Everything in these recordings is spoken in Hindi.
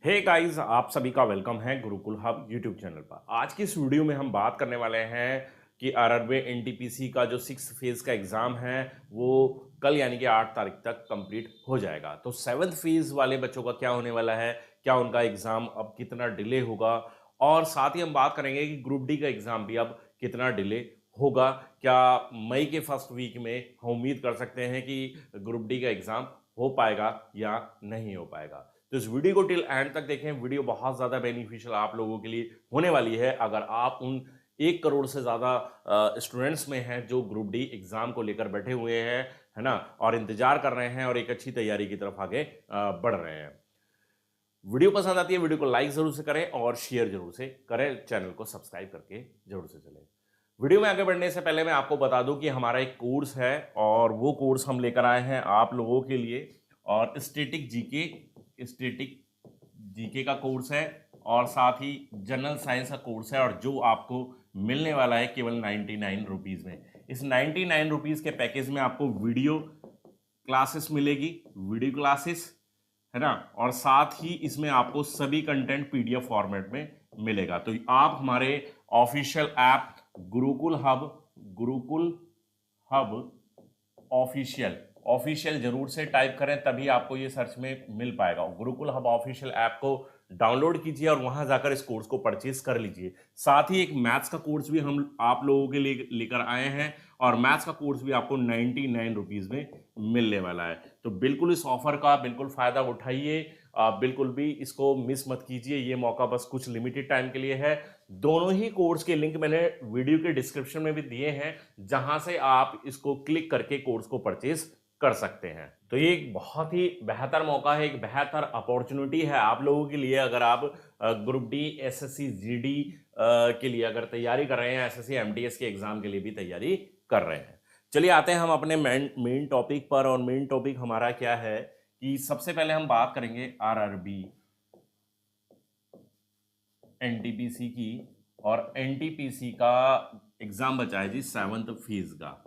हे गाइस, आप सभी का वेलकम है गुरुकुल हब यूट्यूब चैनल पर। आज की इस वीडियो में हम बात करने वाले हैं कि आरआरबी एनटीपीसी का जो 6th फेज का एग्जाम है वो कल यानी कि 8 तारीख तक कंप्लीट हो जाएगा। तो 7th फेज वाले बच्चों का क्या होने वाला है, क्या उनका एग्जाम अब कितना डिले होगा, और साथ ही हम बात करेंगे कि ग्रुप डी का एग्जाम भी अब कितना डिले होगा। क्या मई के फर्स्ट वीक में हम उम्मीद कर सकते हैं कि ग्रुप डी का एग्जाम हो पाएगा या नहीं हो पाएगा। तो इस वीडियो को टिल एंड तक देखें। वीडियो बहुत ज़्यादा बेनिफिशियल आप लोगों के लिए होने वाली है अगर आप उन 1 करोड़ से ज़्यादा स्टूडेंट्स में हैं जो ग्रुप डी एग्ज़ाम को लेकर बैठे हुए हैं, है ना, और इंतजार कर रहे हैं और एक अच्छी तैयारी की तरफ आगे बढ़ रहे हैं। वीडियो पसंद आती है, वीडियो को लाइक ज़रूर से करें और शेयर जरूर से करें, चैनल को सब्सक्राइब करके जरूर से चलें। वीडियो में आगे बढ़ने से पहले मैं आपको बता दूं कि हमारा एक कोर्स है और वो कोर्स हम लेकर आए हैं आप लोगों के लिए। और स्टैटिक जीके का कोर्स है और साथ ही जनरल साइंस का कोर्स है, और जो आपको मिलने वाला है केवल 99 रुपीज़ में। इस 99 रुपीज़ के पैकेज में आपको वीडियो क्लासेस मिलेगी, वीडियो क्लासेस, है ना, और साथ ही इसमें आपको सभी कंटेंट पीडीएफ फॉर्मेट में मिलेगा। तो आप हमारे official app Gurukul hub official जरूर से टाइप करें, तभी आपको ये सर्च में मिल पाएगा। गुरुकुल हब ऑफिशियल ऐप को डाउनलोड कीजिए और वहां जाकर इस कोर्स को परचेज कर लीजिए। साथ ही एक मैथ्स का कोर्स भी हम आप लोगों के लिए लेकर आए हैं, और मैथ्स का कोर्स भी आपको 99 रुपीज़ में मिलने वाला है। तो बिल्कुल इस ऑफर का बिल्कुल फ़ायदा उठाइए, आप बिल्कुल भी इसको मिस मत कीजिए। ये मौका बस कुछ लिमिटेड टाइम के लिए है। दोनों ही कोर्स के लिंक मैंने वीडियो के डिस्क्रिप्शन में भी दिए हैं, जहां से आप इसको क्लिक करके कोर्स को परचेज कर सकते हैं। तो ये एक बहुत ही बेहतर मौका है, एक बेहतर अपॉर्चुनिटी है आप लोगों के लिए अगर आप ग्रुप डी, एसएससी, जीडी के लिए अगर तैयारी कर रहे हैं, एसएससी एमटीएस के एग्जाम के लिए भी तैयारी कर रहे हैं। चलिए आते हैं हम अपने मेन टॉपिक पर। और मेन टॉपिक हमारा क्या है कि सबसे पहले हम बात करेंगे आरआरबी एनटीपीसी की। और एनटीपीसी का एग्जाम बचा है जी 7th फेज का।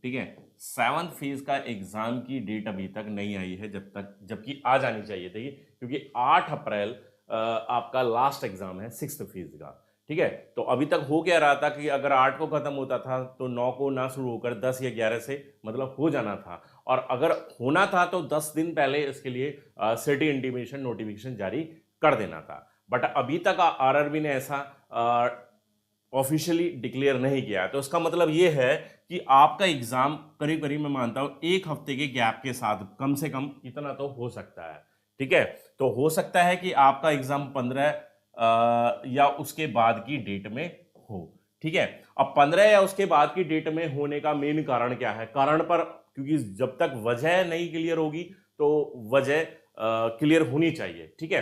ठीक है, 7th फेज का एग्जाम की डेट अभी तक नहीं आई है, जबकि आ जानी चाहिए थी, क्योंकि 8 अप्रैल आपका लास्ट एग्जाम है 6th फेज का। ठीक है, तो अभी तक हो क्या रहा था कि अगर 8 को खत्म होता था तो 9 को ना शुरू होकर 10 या 11 से मतलब हो जाना था, और अगर होना था तो 10 दिन पहले इसके लिए सिटी इंटीमेशन नोटिफिकेशन जारी कर देना था। बट अभी तक आरआरबी ने ऐसा ऑफिशियली डिक्लेयर नहीं किया। तो इसका मतलब ये है कि आपका एग्जाम करीब करीब मैं मानता हूं 1 हफ्ते के गैप के साथ, कम से कम इतना तो हो सकता है। ठीक है, तो हो सकता है कि आपका एग्जाम 15 या उसके बाद की डेट में हो। ठीक है, अब 15 या उसके बाद की डेट में होने का मेन कारण क्या है? कारण पर, क्योंकि जब तक वजह नहीं क्लियर होगी तो वजह क्लियर होनी चाहिए। ठीक है,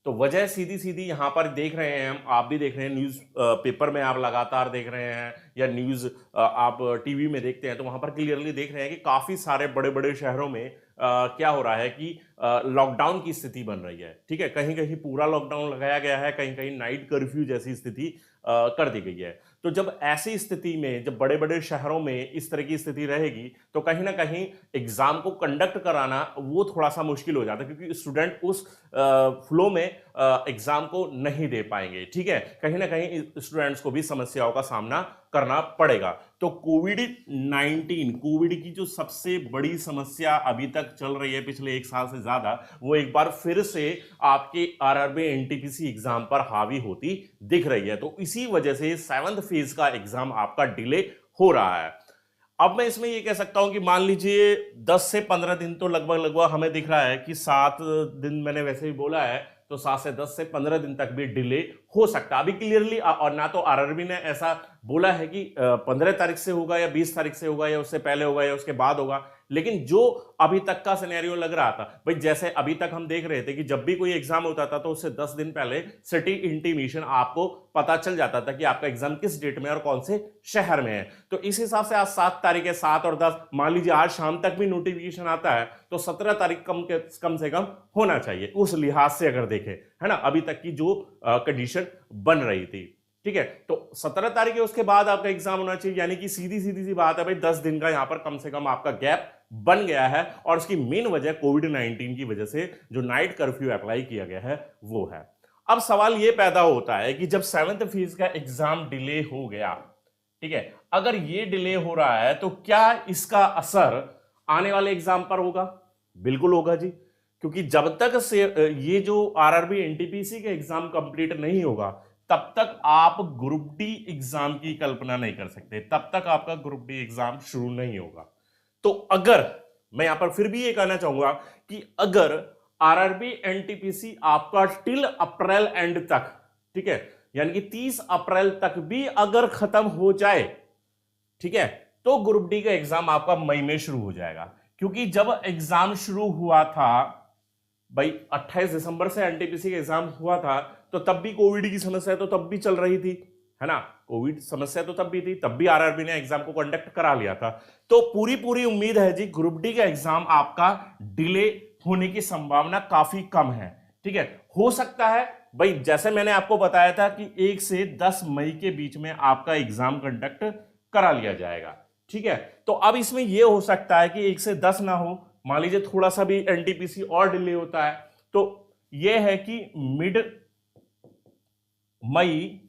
तो वजह सीधी सीधी यहां पर देख रहे हैं हम, आप भी देख रहे हैं, न्यूज पेपर में आप लगातार देख रहे हैं, या न्यूज आप टीवी में देखते हैं तो वहां पर क्लियरली देख रहे हैं कि काफी सारे बड़े बड़े शहरों में क्या हो रहा है कि लॉकडाउन की स्थिति बन रही है। ठीक है, कहीं कहीं पूरा लॉकडाउन लगाया गया है, कहीं कहीं नाइट कर्फ्यू जैसी स्थिति कर दी गई है। तो जब ऐसी स्थिति में, जब बड़े बड़े शहरों में इस तरह की स्थिति रहेगी, तो कहीं ना कहीं एग्जाम को कंडक्ट कराना वो थोड़ा सा मुश्किल हो जाता है, क्योंकि स्टूडेंट उस फ्लो में एग्जाम को नहीं दे पाएंगे। ठीक है, कहीं ना कहीं स्टूडेंट्स को भी समस्याओं का सामना करना पड़ेगा। तो कोविड की जो सबसे बड़ी समस्या अभी तक चल रही है पिछले 1 साल से ज्यादा, वो एक बार फिर से आपके आरआरबी एनटीपीसी एग्जाम पर हावी होती दिख रही है। तो इसी वजह से 7th फेज का एग्जाम आपका डिले हो रहा है। अब मैं इसमें ये कह सकता हूं कि मान लीजिए 10 से 15 दिन तो लगभग हमें दिख रहा है कि 7 दिन मैंने वैसे ही बोला है, तो 7 से 10 से 15 दिन तक भी डिले हो सकता है अभी क्लियरली। और ना तो आरआरबी ने ऐसा बोला है कि 15 तारीख से होगा या 20 तारीख से होगा या उससे पहले होगा या उसके बाद होगा, लेकिन जो अभी तक का सिनेरियो लग रहा था भाई, जैसे अभी तक हम देख रहे थे कि जब भी कोई एग्जाम होता था तो उससे 10 दिन पहले सिटी इंटीमेशन आपको पता चल जाता था कि आपका एग्जाम किस डेट में और कौन से शहर में है। तो इस हिसाब से आज 7 तारीख है, 7 और 10, मान लीजिए आज शाम तक भी नोटिफिकेशन आता है तो 17 तारीख कम से कम होना चाहिए उस लिहाज से अगर देखें, है ना, अभी तक की जो कंडीशन बन रही थी। ठीक है, तो 17 तारीख है, उसके बाद आपका एग्जाम होना चाहिए, यानी कि सीधी सीधी सी बात है भाई, 10 दिन का यहां पर कम से कम आपका गैप बन गया है, और उसकी मेन वजह कोविड-19 की वजह से जो नाइट कर्फ्यू अप्लाई किया गया है वो है। अब सवाल ये पैदा होता है कि जब 7th फेज का एग्जाम डिले हो गया, ठीक है, अगर ये डिले हो रहा है तो क्या इसका असर आने वाले एग्जाम पर होगा? बिल्कुल होगा जी, क्योंकि जब तक से ये जो आरआरबी एनटीपीसी का एग्जाम कंप्लीट नहीं होगा तब तक आप ग्रुप डी एग्जाम की कल्पना नहीं कर सकते, तब तक आपका ग्रुप डी एग्जाम शुरू नहीं होगा। तो अगर मैं यहां पर फिर भी ये कहना चाहूंगा कि अगर आरआरबी एनटीपीसी आपका टिल अप्रैल एंड तक, ठीक है, यानी कि 30 अप्रैल तक भी अगर खत्म हो जाए, ठीक है, तो ग्रुप डी का एग्जाम आपका मई में शुरू हो जाएगा। क्योंकि जब एग्जाम शुरू हुआ था भाई 28 दिसंबर से एनटीपीसी का एग्जाम हुआ था, तो तब भी कोविड की समस्या तो तब भी चल रही थी, है ना, कोविड समस्या तो तब भी थी, तब भी आरआरबी ने एग्जाम को कंडक्ट करा लिया था। तो पूरी उम्मीद है जी ग्रुप डी का एग्जाम आपका डिले होने की संभावना काफी कम है, ठीक है। हो सकता है भाई, जैसे मैंने आपको बताया था कि 1 से 10 मई के बीच में आपका एग्जाम कंडक्ट करा लिया जाएगा, ठीक है। तो अब इसमें यह हो सकता है कि 1 से 10 ना हो, मान लीजिए थोड़ा सा भी एनटीपीसी और डिले होता है, तो यह है कि मिड मई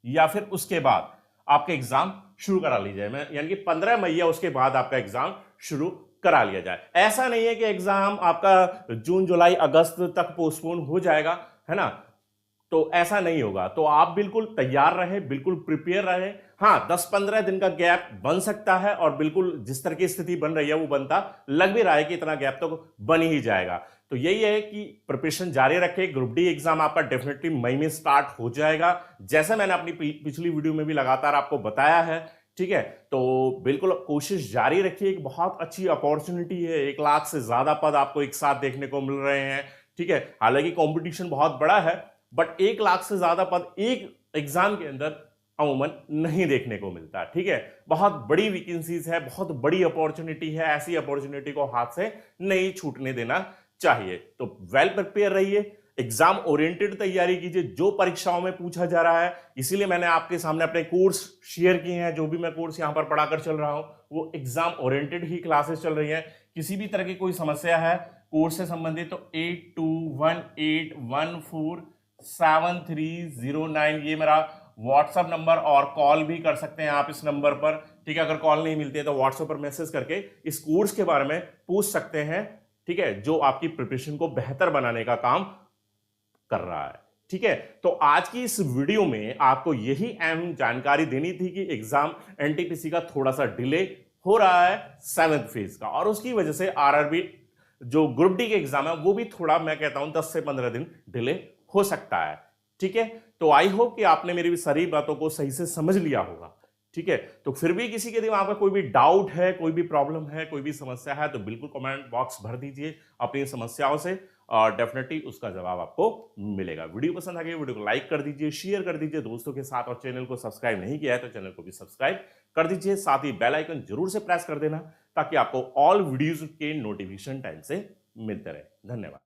या फिर उसके बाद आपके एग्जाम शुरू करा ली जाए, यानी कि 15 मई या उसके बाद आपका एग्जाम शुरू करा लिया जाए। ऐसा नहीं है कि एग्जाम आपका जून जुलाई अगस्त तक पोस्टपोन हो जाएगा, है ना, तो ऐसा नहीं होगा। तो आप बिल्कुल तैयार रहे, बिल्कुल प्रिपेयर रहे। हाँ, 10-15 दिन का गैप बन सकता है, और बिल्कुल जिस तरह की स्थिति बन रही है वो बनता लग भी रहा है कि इतना गैप तो बन ही जाएगा। तो यही है कि प्रिपरेशन जारी रखे। ग्रुप डी एग्जाम आपका डेफिनेटली मई में स्टार्ट हो जाएगा, जैसे मैंने अपनी पिछली वीडियो में भी लगातार आपको बताया है, ठीक है। तो बिल्कुल कोशिश जारी रखिए, एक बहुत अच्छी अपॉर्चुनिटी है, 1 लाख से ज्यादा पद आपको एक साथ देखने को मिल रहे हैं, ठीक है। हालांकि कंपटीशन बहुत बड़ा है, बट 1 लाख से ज्यादा पद एक एग्जाम के अंदर अमूमन नहीं देखने को मिलता, ठीक है। बहुत बड़ी वैकेंसीज है, बहुत बड़ी अपॉर्चुनिटी है, ऐसी अपॉर्चुनिटी को हाथ से नहीं छूटने देना चाहिए। तो वेल प्रिपेयर रहिए, एग्जाम ओरिएंटेड तैयारी कीजिए, जो परीक्षाओं में पूछा जा रहा है। इसीलिए मैंने आपके सामने अपने कोर्स शेयर किए हैं, जो भी मैं कोर्स यहां पर पढ़ाकर चल रहा हूं वो एग्जाम ओरिएंटेड ही क्लासेस चल रही हैं। किसी भी तरह की कोई समस्या है कोर्स से संबंधित तो 8218147309 ये मेरा व्हाट्सएप नंबर, और कॉल भी कर सकते हैं आप इस नंबर पर, ठीक है। अगर कॉल नहीं मिलती है तो व्हाट्सएप पर मैसेज करके इस कोर्स के बारे में पूछ सकते हैं, ठीक है, जो आपकी प्रिपरेशन को बेहतर बनाने का काम कर रहा है, ठीक है। तो आज की इस वीडियो में आपको यही अहम जानकारी देनी थी कि एग्जाम एनटीपीसी का थोड़ा सा डिले हो रहा है 7th फेज का, और उसकी वजह से आरआरबी जो ग्रुप डी के एग्जाम है वो भी थोड़ा, मैं कहता हूं 10 से 15 दिन डिले हो सकता है, ठीक है। तो आई होप कि आपने मेरी सारी बातों को सही से समझ लिया होगा, ठीक है। तो फिर भी किसी के दिमाग में कोई भी डाउट है, कोई भी प्रॉब्लम है, कोई भी समस्या है, तो बिल्कुल कमेंट बॉक्स भर दीजिए अपनी समस्याओं से, और डेफिनेटली उसका जवाब आपको मिलेगा। वीडियो पसंद आ गई वीडियो को लाइक कर दीजिए, शेयर कर दीजिए दोस्तों के साथ, और चैनल को सब्सक्राइब नहीं किया है तो चैनल को भी सब्सक्राइब कर दीजिए। साथ ही बेल आइकन जरूर से प्रेस कर देना ताकि आपको ऑल वीडियोज के नोटिफिकेशन टाइम से मिलते रहे। धन्यवाद।